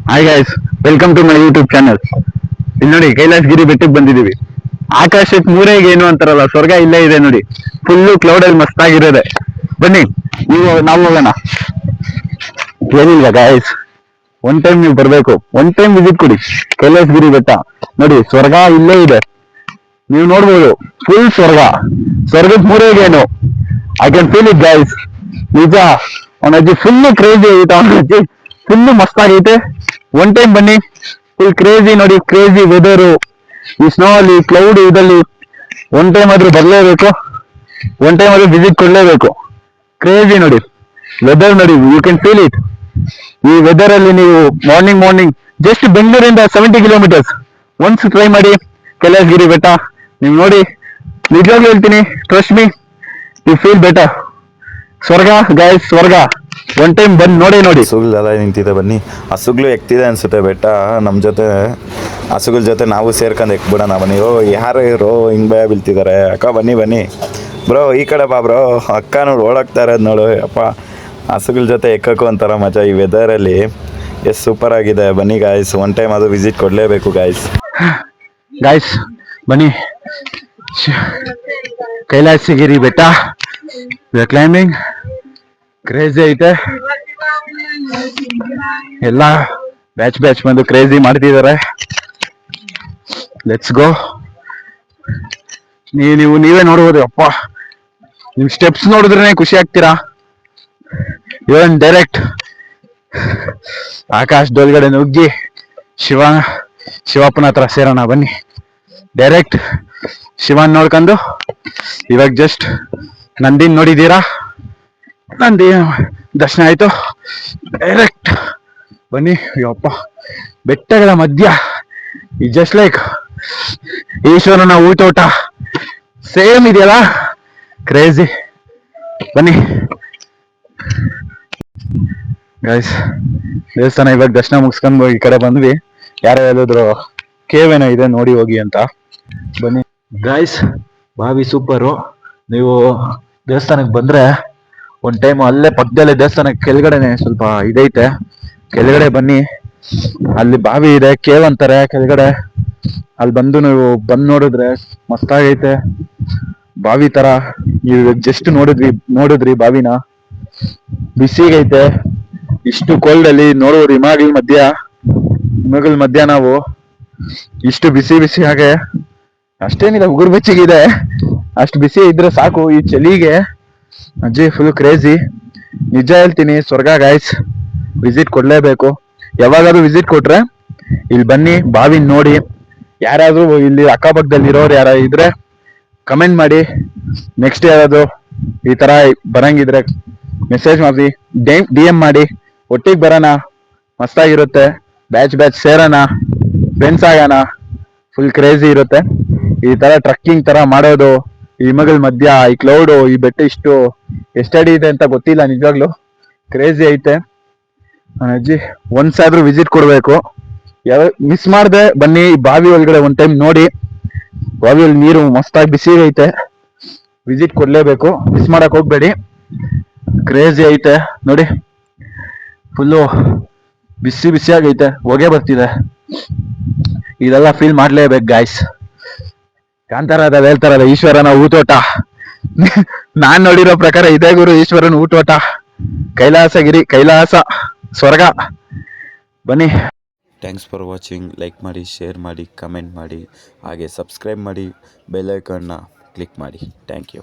Hi guys, welcome to my YouTube channel. ಇಲ್ಲಿ ನೋಡಿ, ಕೈಲಾಸಗಿರಿ ಬೆಟ್ಟಕ್ಕೆ ಬಂದಿದ್ದೀವಿ. ಆಕಾಶಕ್ಕೆ ಮೂರೇಗೆ ಏನು ಅಂತಾರಲ್ಲ, ಸ್ವರ್ಗ ಇಲ್ಲೇ ಇದೆ ನೋಡಿ. ಫುಲ್ಲು ಕ್ಲೌಡ್ ಅಲ್ಲಿ ಮಸ್ತಾಗಿರೋದೆ. ಬನ್ನಿ, ನಾವು ಹೋಗೋಣ. ಏನಿಲ್ಲ ಗೈಸ್, ಒನ್ ಟೈಮ್ ನೀವು ಬರ್ಬೇಕು, ಒನ್ ಟೈಮ್ ವಿಸಿಟ್ ಕೊಡಿ ಕೈಲಾಸಗಿರಿ ಬೆಟ್ಟ. ನೋಡಿ, ಸ್ವರ್ಗ ಇಲ್ಲೇ ಇದೆ, ನೀವು ನೋಡ್ಬೋದು. ಫುಲ್ ಸ್ವರ್ಗ, ಸ್ವರ್ಗಕ್ಕೆ ಮೂರೇಗೇನು. I can feel it guys. ನಿಜ, ಅವನಜ್ಜಿ ಫುಲ್ಲು ಕ್ರೇಜಿ ಐತೆ, ಅವನಜ್ಜಿ ಫುಲ್ಲು ಮಸ್ತ್ ಆಗೈತೆ. ಒನ್ ಟೈಮ್ ಬನ್ನಿ, ಫುಲ್ ಕ್ರೇಜಿ ನೋಡಿ, ಕ್ರೇಜಿ ವೆದರು. ಈ ಸ್ನೋ ಅಲ್ಲಿ, ಕ್ಲೌಡ್ ಇದಲ್ಲಿ ಒನ್ ಟೈಮ್ ಆದ್ರೂ ಬರ್ಲೇಬೇಕು, ಒನ್ ಟೈಮ್ ಆದ್ರೂ ವಿಸಿಟ್ ಕೊಡ್ಲೇಬೇಕು. ಕ್ರೇಜಿ ನೋಡಿ, ವೆದರ್ ನೋಡಿ, ಯು ಕ್ಯಾನ್ ಫೀಲ್ ಇಟ್. ಈ ವೆದರ್ ಅಲ್ಲಿ ನೀವು ಮಾರ್ನಿಂಗ್ ಜಸ್ಟ್ ಬೆಂಗಳೂರಿಂದ 70 ಕಿಲೋಮೀಟರ್ಸ್ ಒನ್ಸ್ ಟ್ರೈ ಮಾಡಿ ಕೈಲಾಸಗಿರಿ ಬೆಟ್ಟ. ನೀವು ನೋಡಿ, ನಿಜವಾಗ್ಲೂ ಹೇಳ್ತೀನಿ, trust me, you feel better. ಸ್ವರ್ಗ ಗೈಸ್, ಸ್ವರ್ಗ. ಒನ್ ಟೈಮ್ ಬಂದು ನೋಡಿ. ಹಸುಗಳೆಲ್ಲ ನಿಂತಿದೆ, ಬನ್ನಿ. ಹಸುಗಳು ಎಕ್ತಿದೆ ಅನ್ಸುತ್ತೆ ಬೆಟ್ಟ. ನಮ್ಮ ಜೊತೆ ಹಸುಗಳ ಜೊತೆ ನಾವು ಸೇರ್ಕೊಂಡು ಎಕ್ಬಿಡೋಣ ಬನ್ನಿ. ಯಾರು ಇರೋ ಹಿಂಗೆ ಭಯ ಬೀಳ್ತಿದ್ದಾರೆ. ಅಕ್ಕ ಬನ್ನಿ ಬ್ರೋ, ಈ ಕಡೆ ಬಾ ಬ್ರೋ. ಅಕ್ಕ ನೋಡಿ ಓಡಾಕ್ತಾ ಇರೋದು ನೋಡು. ಅಪ್ಪ, ಹಸುಗಳ ಜೊತೆ ಎಕ್ಕಕ್ಕೂ ಒಂಥರ ಮಜಾ ಈ ವೆದರಲ್ಲಿ. ಎಷ್ಟು ಸೂಪರ್ ಆಗಿದೆ. ಬನ್ನಿ ಗಾಯ್ಸ್, ಒನ್ ಟೈಮ್ ಅದು ವಿಸಿಟ್ ಕೊಡಲೇಬೇಕು ಗಾಯ್ಸ್. ಬನ್ನಿ, ಕೈಲಾಸಗಿರಿ ಬೆಟ್ಟ ಕ್ಲೈಂಬಿಂಗ್ ಕ್ರೇಜಿ ಐತೆ. ಎಲ್ಲ ಬ್ಯಾಚ್ ಬಂದು ಕ್ರೇಜಿ ಮಾಡ್ತಿದ್ದಾರೆ. Let's go. ನೀವೇ ನೋಡ್ಬೋದು. ಅಪ್ಪ, ನಿಮ್ ಸ್ಟೆಪ್ಸ್ ನೋಡಿದ್ರೆ ಖುಷಿ ಆಗ್ತೀರಾ. ಇವನ್ ಡೈರೆಕ್ಟ್ ಆಕಾಶದೊಳಗಡೆ ನುಗ್ಗಿ ಶಿವಪ್ಪನ ಹತ್ರ ಸೇರೋಣ ಬನ್ನಿ. ಡೈರೆಕ್ಟ್ ಶಿವನ್ ನೋಡ್ಕೊಂಡು, ಇವಾಗ ಜಸ್ಟ್ ನಂದಿನ್ ನೋಡಿದ್ದೀರಾ, ನಂದಿ ದರ್ಶನ ಆಯ್ತು. ಡೈರೆಕ್ಟ್ ಬನ್ನಿ. ಅಪ್ಪ, ಬೆಟ್ಟಗಳ ಮಧ್ಯ ಈ ಜಸ್ಟ್ ಲೈಕ್ ಈಶ್ವರನ ಊಟೋಟ ಸೇಮ್ ಇದೆಯಲ್ಲ, ಕ್ರೇಜಿ. ಬನ್ನಿ ಗೈಸ್, ದೇವಸ್ಥಾನ ಇವಾಗ ದರ್ಶನ ಮುಗಿಸ್ಕೊಂಡು ಈ ಕಡೆ ಬಂದ್ವಿ. ಯಾರೋ ಹೇಳಿದ್ರು ಕೇವ್ ಏನೋ ಇದೆ, ನೋಡಿ ಹೋಗಿ ಅಂತ. ಬನ್ನಿ ಗೈಸ್, ಬಾವಿ ಸೂಪರು. ನೀವು ದೇವಸ್ಥಾನಕ್ಕೆ ಬಂದ್ರೆ ಒಂದ್ ಟೈಮ್ ಅಲ್ಲೇ ಪಕ್ಕದಲ್ಲೇ ದೇವಸ್ಥಾನಕ್ಕೆ ಕೆಳಗಡೆನೆ ಸ್ವಲ್ಪ ಇದೈತೆ, ಕೆಳಗಡೆ ಬನ್ನಿ. ಅಲ್ಲಿ ಬಾವಿ ಇದೆ, ಕೇವ್ ಅಂತಾರೆ ಕೆಳಗಡೆ. ಅಲ್ಲಿ ಬಂದು ನೀವು ಬಂದ್ ನೋಡಿದ್ರೆ ಮಸ್ತಾಗೈತೆ ಬಾವಿ ತರ. ನೀವು ಜಸ್ಟ್ ನೋಡಿದ್ರಿ ಬಾವಿನ, ಬಿಸಿಗೈತೆ. ಇಷ್ಟು ಕೋಲ್ಡ್ ಅಲ್ಲಿ ನೋಡೋರು ಹಿಮಗಳ ಮಧ್ಯ ನಾವು ಇಷ್ಟು ಬಿಸಿ ಹಾಗೆ ಅಷ್ಟೇನಿಲ್ಲ, ಉಗುರು ಬೆಚ್ಚಗಿದೆ. ಅಷ್ಟು ಬಿಸಿ ಇದ್ರೆ ಸಾಕು ಈ ಚಳಿಗೆ. ಅಜ್ಜಿ ಫುಲ್ ಕ್ರೇಜಿ. ನಿಜ ಹೇಳ್ತೀನಿ, ಸ್ವರ್ಗ ಗಾಯ್ಸ್, ವಿಸಿಟ್ ಕೊಡ್ಲೇಬೇಕು. ಯಾವಾಗಾದ್ರೂ ವಿಸಿಟ್ ಕೊಟ್ರೆ ಇಲ್ಲಿ ಬನ್ನಿ, ಬಾವಿನ ನೋಡಿ. ಯಾರಾದ್ರೂ ಇಲ್ಲಿ ಅಕ್ಕಪಕ್ಕದಲ್ಲಿ ಇರೋರು ಯಾರ ಇದ್ರೆ ಕಮೆಂಟ್ ಮಾಡಿ. ನೆಕ್ಸ್ಟ್ ಯಾರಾದ್ರು ಈ ತರ ಬರಂಗಿದ್ರೆ ಮೆಸೇಜ್ ಮಾಡಿ, DM ಮಾಡಿ. ಒಟ್ಟಿಗೆ ಬರೋಣ, ಮಸ್ತಾಗಿರುತ್ತೆ. ಬ್ಯಾಚ್ ಸೇರೋಣ, ಫ್ರೆಂಡ್ಸ್ ಆಗೋಣ. ಫುಲ್ ಕ್ರೇಜಿ ಇರುತ್ತೆ ಈ ತರ ಟ್ರಕ್ಕಿಂಗ್ ತರ ಮಾಡೋದು. ಈ ಹಿಮಗಳ ಮಧ್ಯ ಈ ಕ್ಲೌಡು, ಈ ಬೆಟ್ಟ ಎಷ್ಟಡಿ ಇದೆ ಅಂತ ಗೊತ್ತಿಲ್ಲ, ನಿಜವಾಗ್ಲು ಕ್ರೇಜಿ ಐತೆ. ಅಜ್ಜಿ ಒನ್ಸ್ ಆದ್ರೂ ವಿಸಿಟ್ ಕೊಡ್ಬೇಕು. ಮಿಸ್ ಮಾಡ್ದೆ ಬನ್ನಿ, ಬಾವಿ ಒಳಗಡೆ ಒನ್ ಟೈಮ್ ನೋಡಿ. ಬಾವಿಯಲ್ಲಿ ನೀರು ಮಸ್ತಾಗಿ ಬಿಸಿ ಐತೆ, ವಿಸಿಟ್ ಕೊಡ್ಲೇಬೇಕು, ಮಿಸ್ ಮಾಡಕ್ ಹೋಗ್ಬೇಡಿ. ಕ್ರೇಜಿ ಐತೆ ನೋಡಿ, ಫುಲ್ಲು ಬಿಸಿಯಾಗೈತೆ, ಹೊಗೆ ಬರ್ತಿದೆ. ಇದೆಲ್ಲ ಫೀಲ್ ಮಾಡ್ಲೇಬೇಕು ಗಾಯ್ಸ್. ಕಾಂತಾರದಲ್ಲಿ ಹೇಳ್ತಾರಲ್ಲ, ಈಶ್ವರನ ಊಟೋಟ. ನಾನ್ ನೋಡಿರೋ ಪ್ರಕಾರ ಇದೇ ಗುರು, ಈಶ್ವರನ ಊಟೋಟ. ಕೈಲಾಸ ಸ್ವರ್ಗ. ಬನ್ನಿ. Thanks for watching. ಲೈಕ್ ಮಾಡಿ, ಶೇರ್ ಮಾಡಿ, ಕಮೆಂಟ್ ಮಾಡಿ, ಹಾಗೆ ಸಬ್ಸ್ಕ್ರೈಬ್ ಮಾಡಿ, ಬೆಲ್ ಐಕಾನ್ನ ಕ್ಲಿಕ್ ಮಾಡಿ. Thank you.